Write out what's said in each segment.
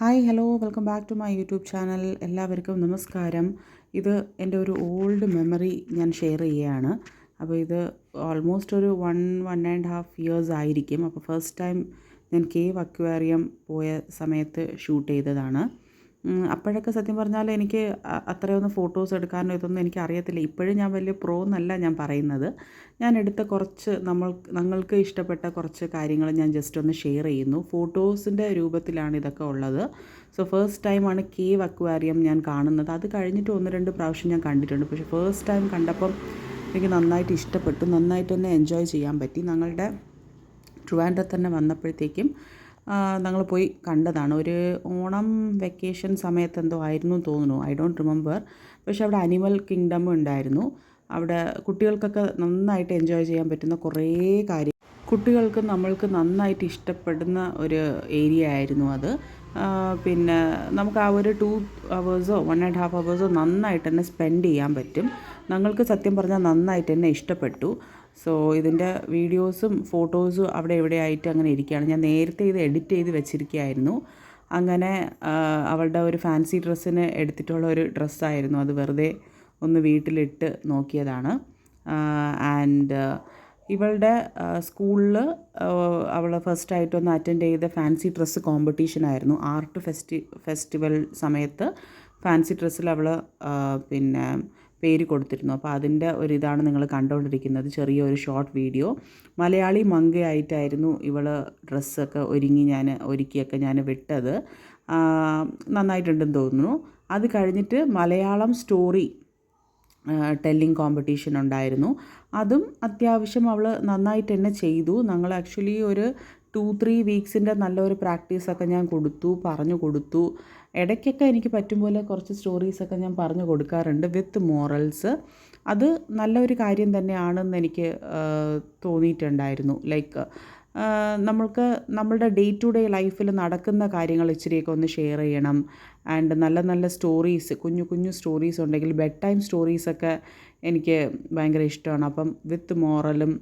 Hi hello welcome back to my YouTube channel. എല്ലാവർക്കും നമസ്കാരം. ഇത് എൻ്റെ ഒരു ഓൾഡ് മെമ്മറി ഞാൻ ഷെയർ ചെയ്യുകയാണ്. അപ്പോൾ ഇത് ഓൾമോസ്റ്റ് ഒരു 1.5 ഇയേഴ്സ് ആയിരിക്കും. അപ്പോൾ ഫസ്റ്റ് ടൈം ഞാൻ കേവ് അക്വേറിയം പോയ സമയത്ത് ഷൂട്ട് ചെയ്തതാണ്. അപ്പോഴൊക്കെ സത്യം പറഞ്ഞാൽ എനിക്ക് അത്രയൊന്നും ഫോട്ടോസ് എടുക്കാനോ ഇതൊന്നും എനിക്ക് അറിയത്തില്ല. ഇപ്പോഴും ഞാൻ വലിയ പ്രോ എന്നല്ല ഞാൻ പറയുന്നത്. ഞാൻ എടുത്ത കുറച്ച് ഞങ്ങൾക്ക് ഇഷ്ടപ്പെട്ട കുറച്ച് കാര്യങ്ങൾ ഞാൻ ജസ്റ്റ് ഒന്ന് ഷെയർ ചെയ്യുന്നു. ഫോട്ടോസിൻ്റെ രൂപത്തിലാണ് ഇതൊക്കെ ഉള്ളത്. സോ ഫസ്റ്റ് ടൈമാണ് കേവ് അക്വേറിയം ഞാൻ കാണുന്നത്. അത് കഴിഞ്ഞിട്ട് 1-2 പ്രാവശ്യം ഞാൻ കണ്ടിട്ടുണ്ട്. പക്ഷേ ഫസ്റ്റ് ടൈം കണ്ടപ്പം എനിക്ക് നന്നായിട്ട് ഇഷ്ടപ്പെട്ടു. നന്നായിട്ട് തന്നെ എൻജോയ് ചെയ്യാൻ പറ്റി. ഞങ്ങളുടെ ട്രിവാൻഡ്രത്ത് തന്നെ വന്നപ്പോഴത്തേക്കും ഞങ്ങൾ പോയി കണ്ടതാണ്. ഒരു ഓണം വെക്കേഷൻ സമയത്ത് എന്തോ ആയിരുന്നു തോന്നുന്നു, ഐ ഡോണ്ട് റിമെമ്പർ. പക്ഷേ അവിടെ അനിമൽ കിങ്ഡം ഉണ്ടായിരുന്നു. അവിടെ കുട്ടികൾക്കൊക്കെ നന്നായിട്ട് എൻജോയ് ചെയ്യാൻ പറ്റുന്ന കുറേ കാര്യം, കുട്ടികൾക്ക് നമ്മൾക്ക് നന്നായിട്ട് ഇഷ്ടപ്പെടുന്ന ഒരു ഏരിയ ആയിരുന്നു അത്. പിന്നെ നമുക്ക് ആ ഒരു 2 അവേഴ്സോ 1.5 അവേഴ്സോ നന്നായിട്ട് തന്നെ സ്പെൻഡ് ചെയ്യാൻ പറ്റും. ഞങ്ങൾക്ക് സത്യം പറഞ്ഞാൽ നന്നായിട്ട് തന്നെ ഇഷ്ടപ്പെട്ടു. സോ ഇതിൻ്റെ വീഡിയോസും ഫോട്ടോസും അവിടെ ഇവിടെ ആയിട്ട് അങ്ങനെ ഇരിക്കുകയാണ്. ഞാൻ നേരത്തെ ഇത് എഡിറ്റ് ചെയ്ത് വെച്ചിരിക്കുകയായിരുന്നു. അങ്ങനെ അവളുടെ ഒരു ഫാൻസി ഡ്രസ്സിന് എടുത്തിട്ടുള്ള ഒരു ഡ്രസ്സായിരുന്നു അത്. വെറുതെ ഒന്ന് വീട്ടിലിട്ട് നോക്കിയതാണ്. ആൻഡ് ഇവളുടെ സ്കൂളിൽ അവൾ ഫസ്റ്റായിട്ടൊന്ന് അറ്റൻഡ് ചെയ്ത ഫാൻസി ഡ്രസ്സ് കോമ്പറ്റീഷനായിരുന്നു. ആർട്ട് ഫെസ്റ്റിവൽ സമയത്ത് ഫാൻസി ഡ്രസ്സിൽ അവൾ പിന്നെ പേര് കൊടുത്തിരുന്നു. അപ്പോൾ അതിൻ്റെ ഒരിതാണ് നിങ്ങൾ കണ്ടുകൊണ്ടിരിക്കുന്നത്, ചെറിയൊരു ഷോർട്ട് വീഡിയോ. മലയാളി മങ്കയായിട്ടായിരുന്നു ഇവൾ ഡ്രസ്സൊക്കെ ഒരുക്കിയൊക്കെ ഞാൻ വിട്ടത്. നന്നായിട്ടുണ്ടെന്ന് തോന്നുന്നു. അത് കഴിഞ്ഞിട്ട് മലയാളം സ്റ്റോറി ടെല്ലിങ് കോമ്പറ്റീഷൻ ഉണ്ടായിരുന്നു. അതും അത്യാവശ്യം അവൾ നന്നായിട്ട് തന്നെ ചെയ്തു. ഞങ്ങൾ ആക്ച്വലി ഒരു 2-3 വീക്സിൻ്റെ നല്ലൊരു പ്രാക്ടീസൊക്കെ ഞാൻ പറഞ്ഞു കൊടുത്തു. ഇടയ്ക്കൊക്കെ എനിക്ക് പറ്റും പോലെ കുറച്ച് സ്റ്റോറീസൊക്കെ ഞാൻ പറഞ്ഞു കൊടുക്കാറുണ്ട് വിത്ത് മോറൽസ്. അത് നല്ലൊരു കാര്യം തന്നെയാണെന്ന് എനിക്ക് തോന്നിയിട്ടുണ്ടായിരുന്നു. ലൈക്ക് നമ്മൾക്ക് നമ്മളുടെ ഡേ ടു ഡേ ലൈഫിൽ നടക്കുന്ന കാര്യങ്ങൾ ഇച്ചിരിയൊക്കെ ഒന്ന് ഷെയർ ചെയ്യണം. ആൻഡ് നല്ല നല്ല സ്റ്റോറീസ്, കുഞ്ഞു കുഞ്ഞു സ്റ്റോറീസ് ഉണ്ടെങ്കിൽ ബെഡ് ടൈം സ്റ്റോറീസൊക്കെ എനിക്ക് ഭയങ്കര ഇഷ്ടമാണ്. അപ്പം വിത്ത് മോറലും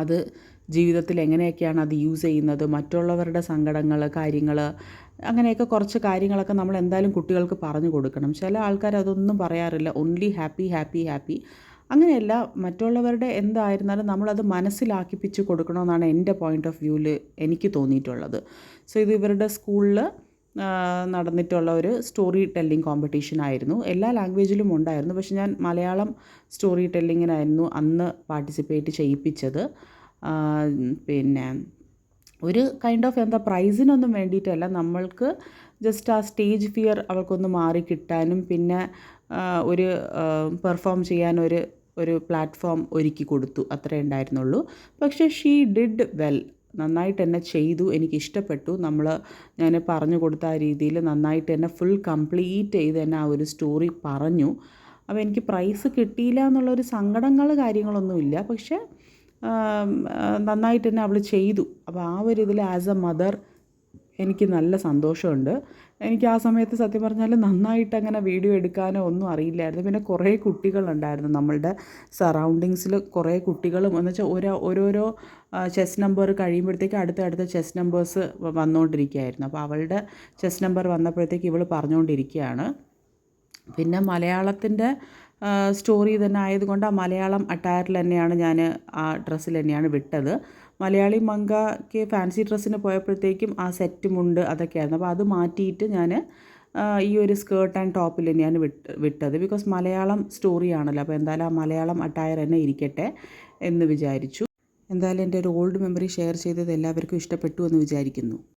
അത് ജീവിതത്തിൽ എങ്ങനെയൊക്കെയാണ് അത് യൂസ് ചെയ്യുന്നത്, മറ്റുള്ളവരുടെ സങ്കടങ്ങൾ, കാര്യങ്ങൾ, അങ്ങനെയൊക്കെ കുറച്ച് കാര്യങ്ങളൊക്കെ നമ്മൾ എന്തായാലും കുട്ടികൾക്ക് പറഞ്ഞു കൊടുക്കണം. ചില ആൾക്കാർ അതൊന്നും പറയാറില്ല, ഓൺലി ഹാപ്പി ഹാപ്പി ഹാപ്പി. അങ്ങനെയല്ല, മറ്റുള്ളവരുടെ എന്തായിരുന്നാലും നമ്മളത് മനസ്സിലാക്കിപ്പിച്ച് കൊടുക്കണമെന്നാണ് എൻ്റെ പോയിൻ്റ് ഓഫ് വ്യൂവിൽ എനിക്ക് തോന്നിയിട്ടുള്ളത്. സോ ഇത് ഇവരുടെ സ്കൂളിൽ നടന്നിട്ടുള്ള ഒരു സ്റ്റോറി ടെല്ലിംഗ് കോമ്പറ്റീഷൻ ആയിരുന്നു. എല്ലാ ലാംഗ്വേജിലും ഉണ്ടായിരുന്നു. പക്ഷെ ഞാൻ മലയാളം സ്റ്റോറി ടെല്ലിങ്ങിനായിരുന്നു അന്ന് പാർട്ടിസിപ്പേറ്റ് ചെയ്യിപ്പിച്ചത്. പിന്നെ ഒരു കൈൻഡ് ഓഫ് പ്രൈസിനൊന്നും വേണ്ടിയിട്ടല്ല, നമ്മൾക്ക് ജസ്റ്റ് ആ സ്റ്റേജ് ഫിയർ അവൾക്കൊന്ന് മാറി കിട്ടാനും പിന്നെ ഒരു പെർഫോം ചെയ്യാൻ ഒരു പ്ലാറ്റ്ഫോം ഒരുക്കി കൊടുത്തു, അത്രേ ഉണ്ടായിരുന്നുള്ളൂ. പക്ഷേ ഷീ ഡിഡ് വെൽ, നന്നായിട്ട് തന്നെ ചെയ്തു. എനിക്കിഷ്ടപ്പെട്ടു. ഞാൻ പറഞ്ഞു കൊടുത്ത ആ രീതിയിൽ നന്നായിട്ട് തന്നെ ഫുൾ കംപ്ലീറ്റ് ചെയ്ത് തന്നെ ആ ഒരു സ്റ്റോറി പറഞ്ഞു. അപ്പോൾ എനിക്ക് പ്രൈസ് കിട്ടിയില്ല എന്നുള്ളൊരു കാര്യങ്ങളൊന്നുമില്ല. പക്ഷേ നന്നായിട്ട് തന്നെ അവൾ ചെയ്തു. അപ്പോൾ ആ ഒരു ഇതിൽ ആസ് എ മദർ എനിക്ക് നല്ല സന്തോഷമുണ്ട്. എനിക്ക് ആ സമയത്ത് സത്യം പറഞ്ഞാൽ നന്നായിട്ട് അങ്ങനെ വീഡിയോ എടുക്കാനോ ഒന്നും അറിയില്ലായിരുന്നു. പിന്നെ കുറേ കുട്ടികളുണ്ടായിരുന്നു നമ്മളുടെ സറൗണ്ടിങ്സിൽ. കുറേ കുട്ടികളും എന്ന് വെച്ചാൽ ഓരോരോ ചെസ് നമ്പർ കഴിയുമ്പോഴത്തേക്ക് അടുത്ത ചെസ് നമ്പേഴ്സ് വന്നുകൊണ്ടിരിക്കുകയായിരുന്നു. അപ്പോൾ അവളുടെ ചെസ് നമ്പർ വന്നപ്പോഴത്തേക്ക് ഇവൾ പറഞ്ഞുകൊണ്ടിരിക്കുകയാണ്. പിന്നെ മലയാളത്തിൻ്റെ സ്റ്റോറി തന്നെ ആയതുകൊണ്ട് ആ മലയാളം അറ്റയറിൽ തന്നെയാണ് ഞാൻ ആ ഡ്രസ്സിൽ തന്നെയാണ് വിട്ടത്. മലയാളി മങ്കയ്ക്ക് ഫാൻസി ഡ്രസ്സിന് പോയപ്പോഴത്തേക്കും ആ സെറ്റ് മുണ്ട് അതൊക്കെയായിരുന്നു. അപ്പോൾ അത് മാറ്റിയിട്ട് ഞാൻ ഈ ഒരു സ്കേർട്ട് ആൻഡ് ടോപ്പിൽ തന്നെയാണ് വിട്ടത്. ബിക്കോസ് മലയാളം സ്റ്റോറിയാണല്ലോ. അപ്പോൾ എന്തായാലും ആ മലയാളം അറ്റയർ തന്നെ ഇരിക്കട്ടെ എന്ന് വിചാരിച്ചു. എന്തായാലും എൻ്റെ ഒരു ഓൾഡ് മെമ്മറി ഷെയർ ചെയ്തത് എല്ലാവർക്കും ഇഷ്ടപ്പെട്ടു എന്ന് വിചാരിക്കുന്നു.